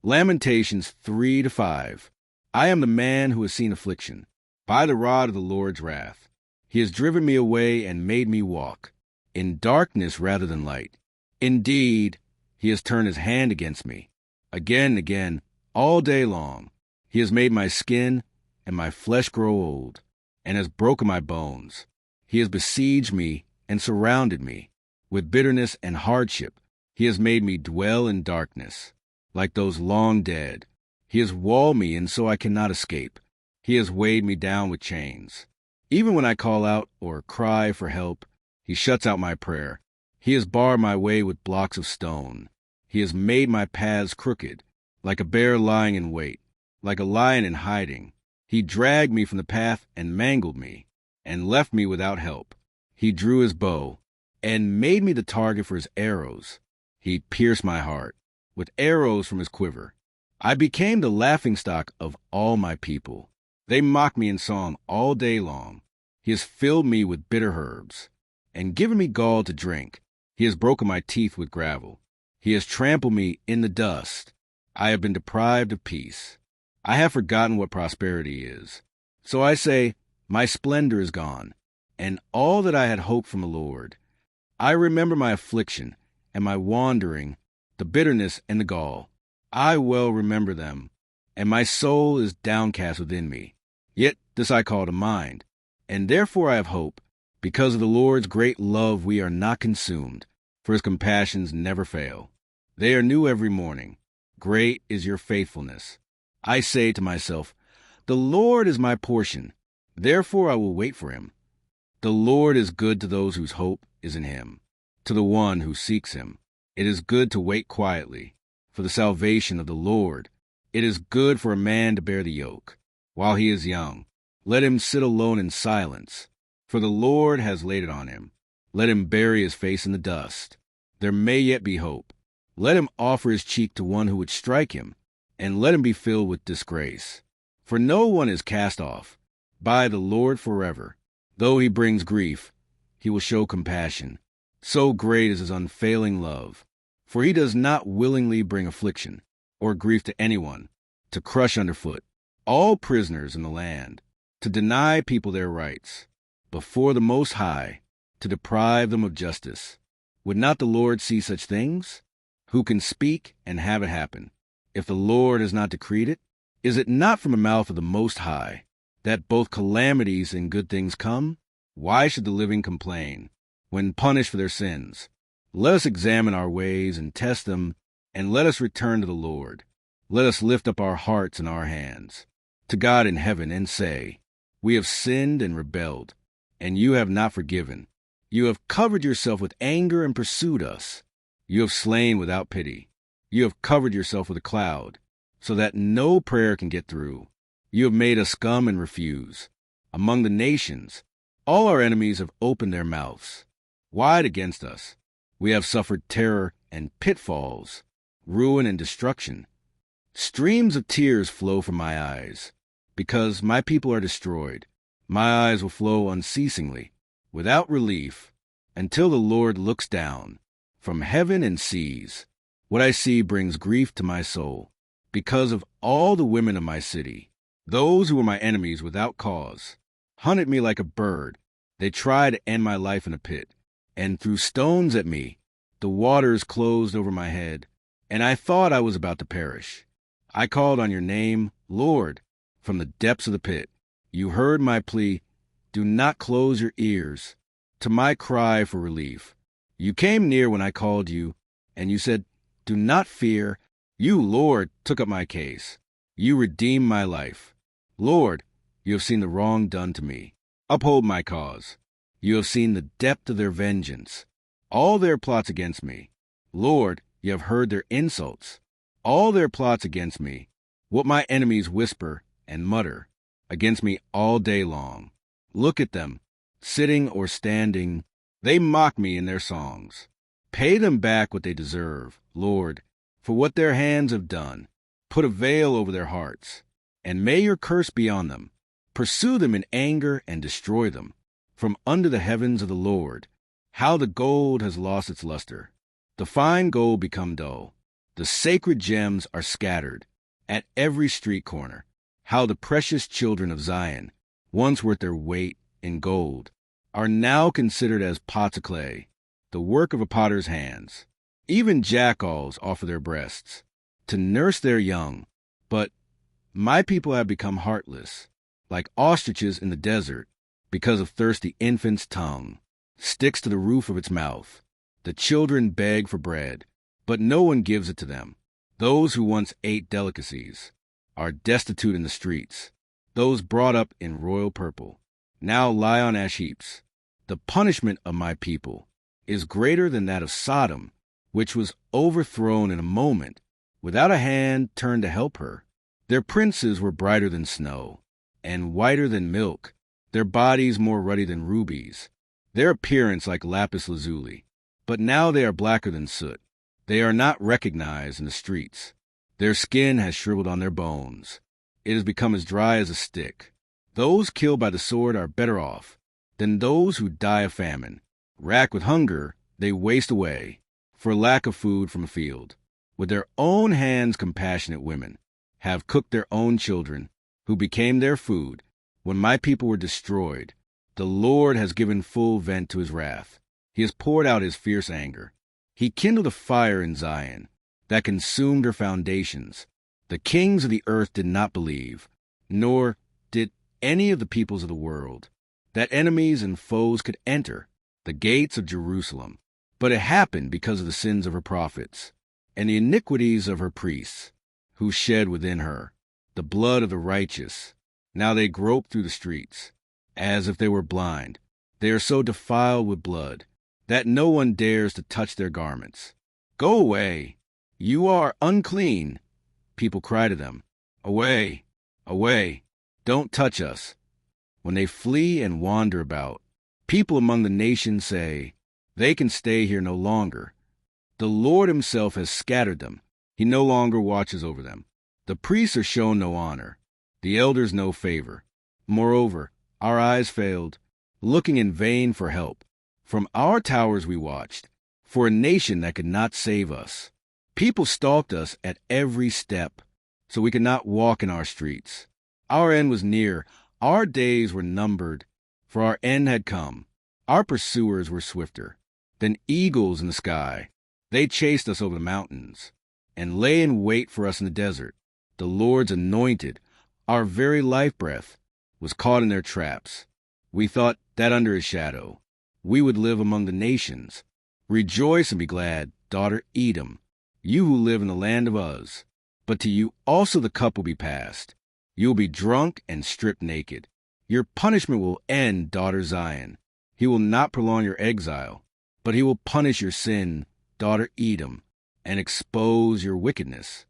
Lamentations 3-5. I am the man who has seen affliction, by the rod of the Lord's wrath. He has driven me away and made me walk in darkness rather than light. Indeed, he has turned his hand against me. Again and again, all day long, he has made my skin and my flesh grow old, and has broken my bones. He has besieged me and surrounded me. With bitterness and hardship, he has made me dwell in darkness, like those long dead. He has walled me in so I cannot escape. He has weighed me down with chains. Even when I call out or cry for help, he shuts out my prayer. He has barred my way with blocks of stone. He has made my paths crooked, like a bear lying in wait, like a lion in hiding. He dragged me from the path and mangled me, and left me without help. He drew his bow, and made me the target for his arrows. He pierced my heart with arrows from his quiver. I became the laughingstock of all my people. They mock me in song all day long. He has filled me with bitter herbs, and given me gall to drink. He has broken my teeth with gravel. He has trampled me in the dust. I have been deprived of peace. I have forgotten what prosperity is. So I say, my splendor is gone, and all that I had hoped from the Lord. I remember my affliction and my wandering, the bitterness and the gall. I well remember them, and my soul is downcast within me. Yet this I call to mind, and therefore I have hope. Because of the Lord's great love we are not consumed, for his compassions never fail. They are new every morning. Great is your faithfulness. I say to myself, the Lord is my portion, therefore I will wait for him. The Lord is good to those whose hope is in him, to the one who seeks him. It is good to wait quietly for the salvation of the Lord. It is good for a man to bear the yoke while he is young. Let him sit alone in silence, for the Lord has laid it on him. Let him bury his face in the dust. There may yet be hope. Let him offer his cheek to one who would strike him, and let him be filled with disgrace. For no one is cast off by the Lord forever. Though he brings grief, he will show compassion. So great is his unfailing love. For he does not willingly bring affliction or grief to anyone, to crush underfoot all prisoners in the land, to deny people their rights before the Most High, to deprive them of justice. Would not the Lord see such things? Who can speak and have it happen? If the Lord has not decreed it, is it not from the mouth of the Most High that both calamities and good things come? Why should the living complain when punished for their sins? Let us examine our ways and test them, and let us return to the Lord. Let us lift up our hearts and our hands to God in heaven and say, we have sinned and rebelled, and you have not forgiven. You have covered yourself with anger and pursued us. You have slain without pity. You have covered yourself with a cloud, so that no prayer can get through. You have made us scum and refuse. Among the nations, all our enemies have opened their mouths wide against us. We have suffered terror and pitfalls, ruin and destruction. Streams of tears flow from my eyes, because my people are destroyed. My eyes will flow unceasingly, without relief, until the Lord looks down from heaven and sees. What I see brings grief to my soul, because of all the women of my city. Those who were my enemies without cause hunted me like a bird. They tried to end my life in a pit, and threw stones at me. The waters closed over my head, and I thought I was about to perish. I called on your name, Lord, from the depths of the pit. You heard my plea. Do not close your ears to my cry for relief. You came near when I called you, and you said, do not fear. You, Lord, took up my case. You redeemed my life. Lord, you have seen the wrong done to me. Uphold my cause. You have seen the depth of their vengeance, all their plots against me. Lord, you have heard their insults, all their plots against me, what my enemies whisper and mutter against me all day long. Look at them, sitting or standing. They mock me in their songs. Pay them back what they deserve, Lord, for what their hands have done. Put a veil over their hearts, and may your curse be on them. Pursue them in anger and destroy them. From under the heavens of the Lord, how the gold has lost its luster. The fine gold become dull. The sacred gems are scattered at every street corner. How the precious children of Zion, once worth their weight in gold, are now considered as pots of clay, the work of a potter's hands. Even jackals offer their breasts to nurse their young. But my people have become heartless, like ostriches in the desert, because of thirsty infant's tongue sticks to the roof of its mouth. The children beg for bread, but no one gives it to them. Those who once ate delicacies are destitute in the streets. Those brought up in royal purple now lie on ash heaps. The punishment of my people is greater than that of Sodom, which was overthrown in a moment, without a hand turned to help her. Their princes were brighter than snow, and whiter than milk, their bodies more ruddy than rubies, their appearance like lapis lazuli. But now they are blacker than soot. They are not recognized in the streets. Their skin has shriveled on their bones. It has become as dry as a stick. Those killed by the sword are better off than those who die of famine. Racked with hunger, they waste away for lack of food from a field. With their own hands, compassionate women have cooked their own children, who became their food. When my people were destroyed, the Lord has given full vent to his wrath. He has poured out his fierce anger. He kindled a fire in Zion that consumed her foundations. The kings of the earth did not believe, nor did any of the peoples of the world, that enemies and foes could enter the gates of Jerusalem. But it happened because of the sins of her prophets and the iniquities of her priests, who shed within her the blood of the righteous. Now they grope through the streets as if they were blind. They are so defiled with blood that no one dares to touch their garments. Go away, you are unclean. People cry to them, away, away, don't touch us. When they flee and wander about, people among the nations say, they can stay here no longer. The Lord himself has scattered them. He no longer watches over them. The priests are shown no honor, the elders no favor. Moreover, our eyes failed, looking in vain for help. From our towers we watched for a nation that could not save us. People stalked us at every step, so we could not walk in our streets. Our end was near, our days were numbered, for our end had come. Our pursuers were swifter than eagles in the sky. They chased us over the mountains and lay in wait for us in the desert. The Lord's anointed, our very life breath, was caught in their traps. We thought that under his shadow we would live among the nations. Rejoice and be glad, daughter Edom, you who live in the land of Uz. But to you also the cup will be passed. You will be drunk and stripped naked. Your punishment will end, daughter Zion. He will not prolong your exile, but he will punish your sin, daughter Edom, and expose your wickedness.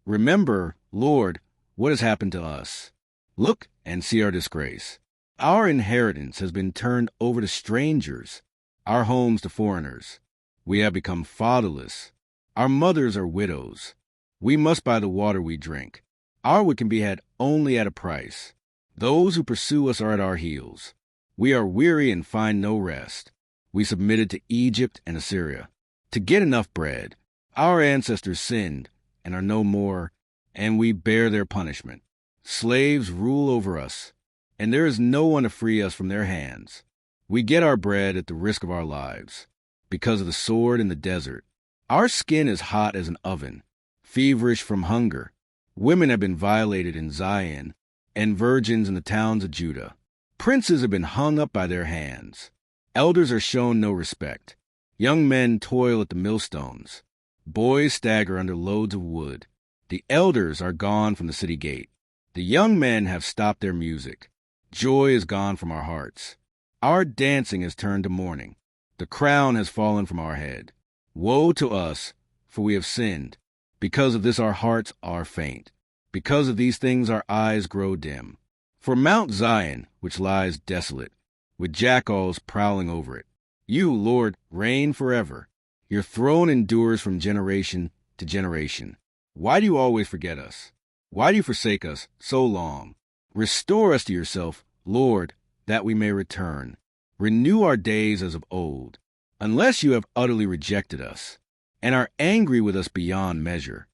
Remember, Lord, what has happened to us. Look and see our disgrace. Our inheritance has been turned over to strangers, our homes to foreigners. We have become fatherless. Our mothers are widows. We must buy the water we drink. Our wood can be had only at a price. Those who pursue us are at our heels. We are weary and find no rest. We submitted to Egypt and Assyria to get enough bread. Our ancestors sinned and are no more, and we bear their punishment. Slaves rule over us, and there is no one to free us from their hands. We get our bread at the risk of our lives, because of the sword in the desert. Our skin is hot as an oven, feverish from hunger. Women have been violated in Zion, and virgins in the towns of Judah. Princes have been hung up by their hands. Elders are shown no respect. Young men toil at the millstones. Boys stagger under loads of wood. The elders are gone from the city gate. The young men have stopped their music. Joy is gone from our hearts. Our dancing has turned to mourning. The crown has fallen from our head. Woe to us, for we have sinned. Because of this our hearts are faint. Because of these things our eyes grow dim. For Mount Zion, which lies desolate, with jackals prowling over it, you, Lord, reign forever. Your throne endures from generation to generation. Why do you always forget us? Why do you forsake us so long? Restore us to yourself, Lord, that we may return. Renew our days as of old, unless you have utterly rejected us and are angry with us beyond measure.